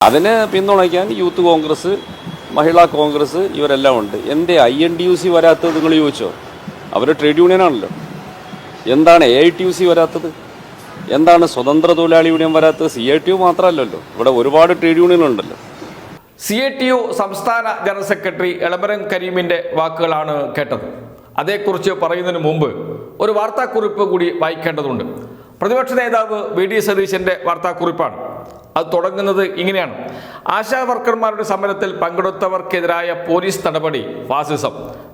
അതിനെ പിന്തുണയ്ക്കാൻ യൂത്ത് കോൺഗ്രസ്, മഹിളാ കോൺഗ്രസ് ഇവരെല്ലാം ഉണ്ട്. എൻ്റെ INTUC വരാത്തത് നിങ്ങൾ ചോദിച്ചോ? അവർ ട്രേഡ് യൂണിയനാണല്ലോ. എന്താണ് AITUC വരാത്തത്? എന്താണ് സ്വതന്ത്ര തൊഴിലാളി യൂണിയൻ വരാത്തത്? CITU മാത്രമല്ലല്ലോ, ഇവിടെ ഒരുപാട് ട്രേഡ് യൂണിയനുണ്ടല്ലോ. CITU സംസ്ഥാന ജനറൽ സെക്രട്ടറി എളമരം കരീമിൻ്റെ വാക്കുകളാണ് കേട്ടത്. അതേക്കുറിച്ച് പറയുന്നതിന് മുമ്പ് ഒരു വാർത്താക്കുറിപ്പ് കൂടി വായിക്കേണ്ടതുണ്ട്. പ്രതിപക്ഷ നേതാവ് VD സതീശൻ്റെ വാർത്താക്കുറിപ്പാണ്. അത് തുടങ്ങുന്നത് ഇങ്ങനെയാണ്: ആശാ വർക്കർമാരുടെ സമരത്തിൽ പങ്കെടുത്തവർക്കെതിരായ പോലീസ് നടപടി ഫാസിസം.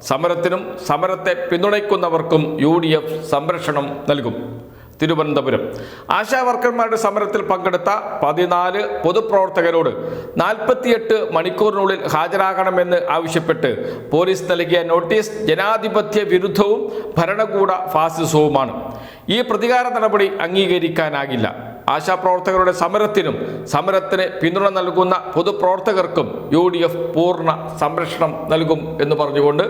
സമരത്തിനും സമരത്തെ പിന്തുണയ്ക്കുന്നവർക്കും UDF സംരക്ഷണം നൽകും. തിരുവനന്തപുരം: ആശാ വർക്കർമാരുടെ സമരത്തിൽ പങ്കെടുത്ത 14 പൊതുപ്രവർത്തകരോട് 48 മണിക്കൂറിനുള്ളിൽ ഹാജരാകണമെന്ന് ആവശ്യപ്പെട്ട് പോലീസ് നൽകിയ നോട്ടീസ് ജനാധിപത്യ വിരുദ്ധവും ഭരണകൂട ഫാസിസവുമാണ്. ഈ പ്രതികാര നടപടി അംഗീകരിക്കാനാകില്ല. ആശാപ്രവർത്തകരുടെ സമരത്തിനും സമരത്തിന് പിന്തുണ നൽകുന്ന പൊതുപ്രവർത്തകർക്കും UDF പൂർണ്ണ സംരക്ഷണം നൽകും എന്ന് പറഞ്ഞുകൊണ്ട്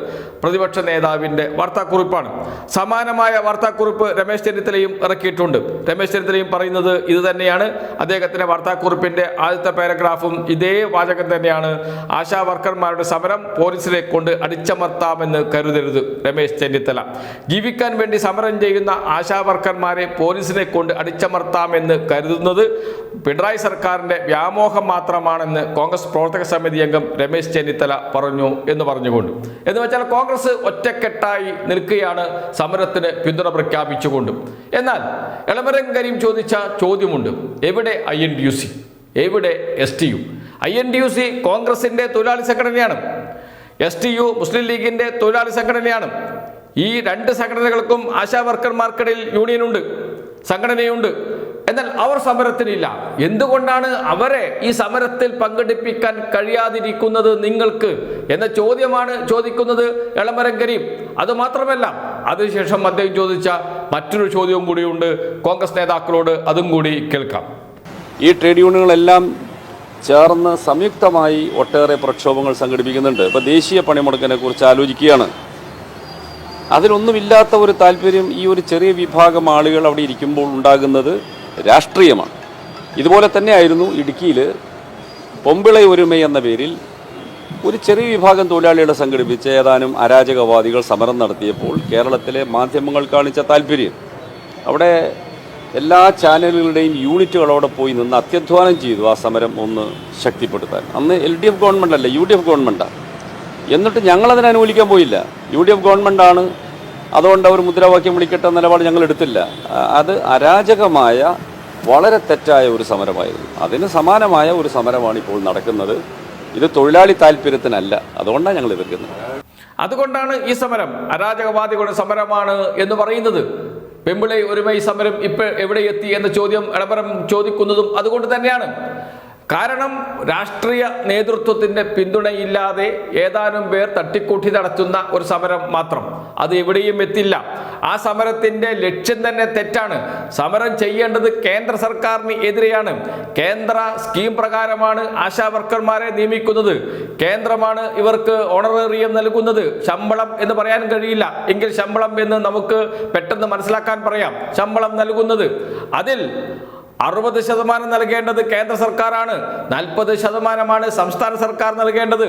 പ്രതിപക്ഷ നേതാവിൻ്റെ വാർത്താക്കുറിപ്പാണ്. സമാനമായ വാർത്താക്കുറിപ്പ് രമേശ് ചെന്നിത്തലയും ഇറക്കിയിട്ടുണ്ട്. രമേശ് ചെന്നിത്തലയും പറയുന്നത് ഇത് തന്നെയാണ്. അദ്ദേഹത്തിൻ്റെ വാർത്താക്കുറിപ്പിൻ്റെ ആദ്യത്തെ പാരഗ്രാഫും ഇതേ വാചകം തന്നെയാണ്: ആശാ വർക്കർമാരുടെ സമരം പോലീസിനെ കൊണ്ട് അടിച്ചമർത്താമെന്ന് കരുതരുത്. രമേശ് ചെന്നിത്തല: ജീവിക്കാൻ വേണ്ടി സമരം ചെയ്യുന്ന ആശാ വർക്കർമാരെ പോലീസിനെ കൊണ്ട് അടിച്ചമർത്താമെന്ന് കരുതുന്നത് പിണറായി സർക്കാരിൻ്റെ വ്യാമോഹം മാത്രമാണെന്ന് കോൺഗ്രസ് പ്രവർത്തക സമിതി അംഗം രമേശ് ചെന്നിത്തല പറഞ്ഞു എന്ന് പറഞ്ഞുകൊണ്ട്, എന്ന് വെച്ചാൽ കോൺഗ്രസ് ഒറ്റക്കെട്ടായി നിൽക്കുകയാണ് സമരത്തിന് പിന്തുണ പ്രഖ്യാപിച്ചുകൊണ്ട്. എന്നാൽ എളമരം കരീം ചോദിച്ച ചോദ്യമുണ്ട്: എവിടെ INTUC, എവിടെ STU? INTUC കോൺഗ്രസിൻ്റെ തൊഴിലാളി സംഘടനയാണ്. STU മുസ്ലിം ലീഗിൻ്റെ തൊഴിലാളി സംഘടനയാണ്. ഈ രണ്ട് സംഘടനകൾക്കും ആശാ വർക്കർമാർക്കിടയിൽ യൂണിയനുണ്ട്, സംഘടനയുണ്ട്. എന്നാൽ അവർ സമരത്തിനില്ല. എന്തുകൊണ്ടാണ് അവരെ ഈ സമരത്തിൽ പങ്കെടുപ്പിക്കാൻ കഴിയാതിരിക്കുന്നത് നിങ്ങൾക്ക് എന്ന ചോദ്യമാണ് ചോദിക്കുന്നത് എളമരം കരീം. അതുമാത്രമല്ല, അതിനുശേഷം അദ്ദേഹം ചോദിച്ച മറ്റൊരു ചോദ്യവും കൂടിയുണ്ട് കോൺഗ്രസ് നേതാക്കളോട്. അതും കൂടി കേൾക്കാം. ഈ ട്രേഡ് യൂണിയനുകളെല്ലാം ചേർന്ന് സംയുക്തമായി ഒട്ടേറെ പ്രക്ഷോഭങ്ങൾ സംഘടിപ്പിക്കുന്നുണ്ട്. ഇപ്പോൾ ദേശീയ പണിമുടക്കിനെ കുറിച്ച് ആലോചിക്കുകയാണ്. അതിലൊന്നുമില്ലാത്ത ഒരു താല്പര്യം ഈ ഒരു ചെറിയ വിഭാഗം ആളുകൾ അവിടെ ഇരിക്കുമ്പോൾ ഉണ്ടാകുന്നത് രാഷ്ട്രീയമാണ്. ഇതുപോലെ തന്നെയായിരുന്നു ഇടുക്കിയിൽ പൊമ്പിള ഒരുമൈ എന്ന പേരിൽ ഒരു ചെറിയ വിഭാഗം തൊഴിലാളികളെ സംഘടിപ്പിച്ച് ഏതാനും അരാജകവാദികൾ സമരം നടത്തിയപ്പോൾ കേരളത്തിലെ മാധ്യമങ്ങൾ കാണിച്ച താല്പര്യം, അവിടെ എല്ലാ ചാനലുകളുടെയും യൂണിറ്റുകളോടെ പോയി നിന്ന് അത്യധ്വാനം ചെയ്തു ആ സമരം ഒന്ന് ശക്തിപ്പെടുത്താൻ. അന്ന് LDF ഗവൺമെൻറ് അല്ല, UDF ഗവൺമെൻറ്റാണ്. എന്നിട്ട് ഞങ്ങളതിനെ അനുകൂലിക്കാൻ പോയില്ല. UDF ഗവൺമെൻറ്റാണ്, അതുകൊണ്ട് അവർ മുദ്രാവാക്യം വിളിക്കട്ടെ നിലപാട് ഞങ്ങൾ എടുത്തില്ല. അത് അരാജകമായ വളരെ തെറ്റായ ഒരു സമരമായിരുന്നു. അതിന് സമാനമായ ഒരു സമരമാണ് ഇപ്പോൾ നടക്കുന്നത്. ഇത് തൊഴിലാളി താല്പര്യത്തിനല്ല, അതുകൊണ്ടാണ് ഞങ്ങൾ എതിർക്കുന്നത്. അതുകൊണ്ടാണ് ഈ സമരം അരാജകവാദികളുടെ സമരമാണ് എന്ന് പറയുന്നത്. പെമ്പിള ഒരുമൈ സമരം ഇപ്പോൾ എവിടെ എത്തി എന്ന ചോദ്യം എളമരം ചോദിക്കുന്നതും അതുകൊണ്ട് തന്നെയാണ്. കാരണം രാഷ്ട്രീയ നേതൃത്വത്തിൻ്റെ പിന്തുണയില്ലാതെ ഏതാനും പേർ തട്ടിക്കൂട്ടി നടത്തുന്ന ഒരു സമരം മാത്രം അത് എവിടെയും എത്തില്ല. ആ സമരത്തിൻ്റെ ലക്ഷ്യം തന്നെ തെറ്റാണ്. സമരം ചെയ്യേണ്ടത് കേന്ദ്ര സർക്കാരിന് എതിരെയാണ്. കേന്ദ്ര സ്കീം പ്രകാരമാണ് ആശാ വർക്കർമാരെ നിയമിക്കുന്നത്. കേന്ദ്രമാണ് ഇവർക്ക് ഓണറേറിയം നൽകുന്നത്. ശമ്പളം എന്ന് പറയാൻ കഴിയില്ല, എങ്കിൽ ശമ്പളം എന്ന് നമുക്ക് പെട്ടെന്ന് മനസ്സിലാക്കാൻ പറയാം. ശമ്പളം നൽകുന്നത് അതിൽ 60% നൽകേണ്ടത് കേന്ദ്ര സർക്കാരാണ്. 40% സംസ്ഥാന സർക്കാർ നൽകേണ്ടത്.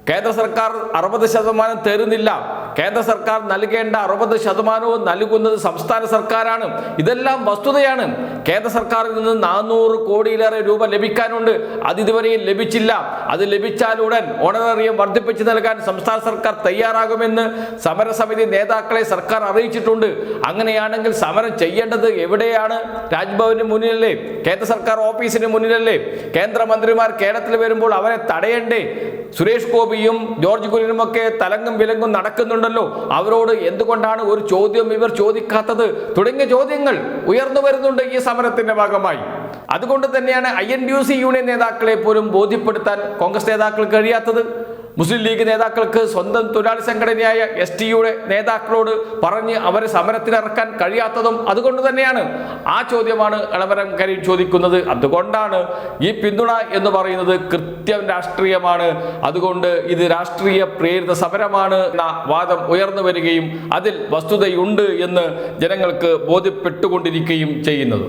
കേന്ദ്ര സർക്കാർ 60% തരുന്നില്ല. കേന്ദ്ര സർക്കാർ നൽകേണ്ട 60% നൽകുന്നത് സംസ്ഥാന സർക്കാരാണ്. ഇതെല്ലാം വസ്തുതയാണ്. കേന്ദ്ര സർക്കാരിൽ നിന്ന് 400 കോടിയിലേറെ രൂപ ലഭിക്കാനുണ്ട്. അതിതുവരെയും ലഭിച്ചില്ല. അത് ലഭിച്ചാലുടൻ ഓണറേറിയം വർദ്ധിപ്പിച്ചു നൽകാൻ സംസ്ഥാന സർക്കാർ തയ്യാറാകുമെന്ന് സമരസമിതി നേതാക്കളെ സർക്കാർ അറിയിച്ചിട്ടുണ്ട്. അങ്ങനെയാണെങ്കിൽ സമരം ചെയ്യേണ്ടത് എവിടെയാണ്? രാജ്ഭവന് മുന്നിലല്ലേ? കേന്ദ്ര സർക്കാർ ഓഫീസിന് മുന്നിലല്ലേ? കേന്ദ്രമന്ത്രിമാർ കേരളത്തിൽ വരുമ്പോൾ അവരെ തടയണ്ടേ? സുരേഷ് ഗോപിയും ജോർജ് കുര്യനുമൊക്കെ തലങ്ങും വിലങ്ങും നടക്കുന്നുണ്ടല്ലോ. അവരോട് എന്തുകൊണ്ടാണ് ഒരു ചോദ്യം ഇവർ ചോദിക്കാത്തത്? തുടങ്ങിയ ചോദ്യങ്ങൾ ഉയർന്നു വരുന്നുണ്ട് ഈ സമരത്തിന്റെ ഭാഗമായി. അതുകൊണ്ട് തന്നെയാണ് INTUC യൂണിയൻ നേതാക്കളെ പോലും ബോധ്യപ്പെടുത്താൻ കോൺഗ്രസ് നേതാക്കൾക്ക് കഴിയാത്തത്. മുസ്ലിം ലീഗ് നേതാക്കൾക്ക് സ്വന്തം തൊഴിലാളി സംഘടനയായ STUയുടെ നേതാക്കളോട് പറഞ്ഞ് അവരെ സമരത്തിനിറക്കാൻ കഴിയാത്തതും അതുകൊണ്ട് തന്നെയാണ്. ആ ചോദ്യമാണ് എളമരം കരീം ചോദിക്കുന്നത്. അതുകൊണ്ടാണ് ഈ പിന്തുണ എന്ന് പറയുന്നത് കൃത്യം രാഷ്ട്രീയമാണ്. അതുകൊണ്ട് ഇത് രാഷ്ട്രീയ പ്രേരിത സമരമാണ് എന്ന വാദം ഉയർന്നു വരികയും അതിൽ വസ്തുതയുണ്ട് എന്ന് ജനങ്ങൾക്ക് ബോധ്യപ്പെട്ടുകൊണ്ടിരിക്കുകയും ചെയ്യുന്നത്.